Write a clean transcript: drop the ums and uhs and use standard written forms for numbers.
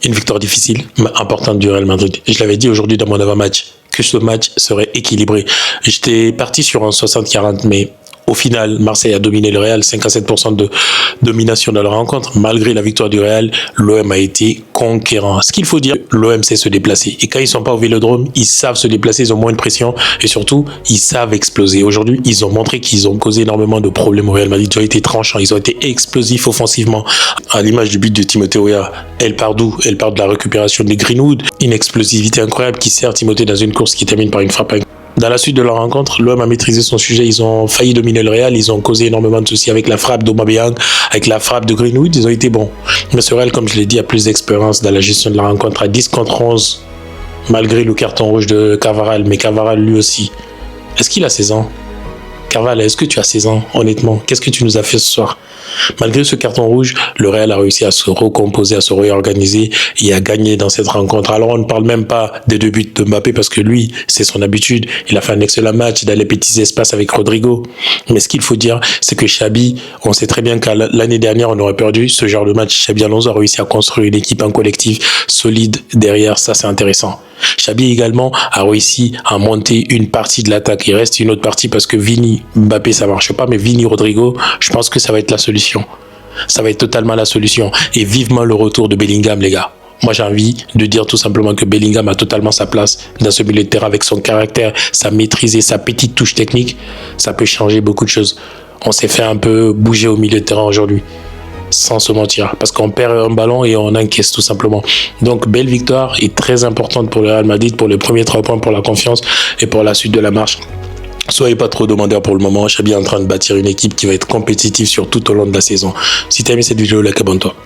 Une victoire difficile, mais importante du Real Madrid. Je l'avais dit aujourd'hui dans mon avant-match, que ce match serait équilibré. J'étais parti sur un 60-40, mais au final, Marseille a dominé le Real, 57% de domination dans la rencontre. Malgré la victoire du Real, l'OM a été conquérant. Ce qu'il faut dire, l'OM sait se déplacer. Et quand ils ne sont pas au Vélodrome, ils savent se déplacer, ils ont moins de pression et surtout, ils savent exploser. Aujourd'hui, ils ont montré qu'ils ont causé énormément de problèmes au Real Madrid. Ils ont été tranchants, ils ont été explosifs offensivement. À l'image du but de Timothée Weah, elle part d'où? Elle part de la récupération de Greenwood. Une explosivité incroyable qui sert Timothée dans une course qui termine par une frappe. Dans la suite de la rencontre, l'OM a maîtrisé son sujet. Ils ont failli dominer le Real. Ils ont causé énormément de soucis avec la frappe d'Aubameyang, avec la frappe de Greenwood. Ils ont été bons. Mais ce Real, comme je l'ai dit, a plus d'expérience dans la gestion de la rencontre. À 10 contre 11, malgré le carton rouge de Carvajal. Mais Carvajal, lui aussi, est-ce qu'il a 16 ans? Carvajal, est-ce que tu as 16 ans, honnêtement? Qu'est-ce que tu nous as fait ce soir? Malgré ce carton rouge, le Real a réussi à se recomposer, à se réorganiser et à gagner dans cette rencontre. Alors, on ne parle même pas des 2 buts de Mbappé parce que lui, c'est son habitude. Il a fait un excellent match dans les petits espaces avec Rodrigo. Mais ce qu'il faut dire, c'est que Xabi, on sait très bien qu'à l'année dernière, on aurait perdu ce genre de match. Xabi Alonso a réussi à construire une équipe en collectif solide derrière. Ça, c'est intéressant. Xabi également a réussi à monter une partie de l'attaque. Il reste une autre partie parce que Vini, Mbappé, ça marche pas, mais Vini, Rodrigo, je pense que ça va être la solution. Ça va être totalement la solution. Et vivement le retour de Bellingham, les gars. Moi, j'ai envie de dire tout simplement que Bellingham a totalement sa place dans ce milieu de terrain avec son caractère, sa maîtrise et sa petite touche technique. Ça peut changer beaucoup de choses. On s'est fait un peu bouger au milieu de terrain aujourd'hui. Sans se mentir, parce qu'on perd un ballon et on encaisse tout simplement. Donc, belle victoire et très importante pour le Real Madrid, pour les premiers 3 points, pour la confiance et pour la suite de la marche. Soyez pas trop demandeurs pour le moment. Xabi est en train de bâtir une équipe qui va être compétitive sur tout au long de la saison. Si tu as aimé cette vidéo, like, abonne-toi.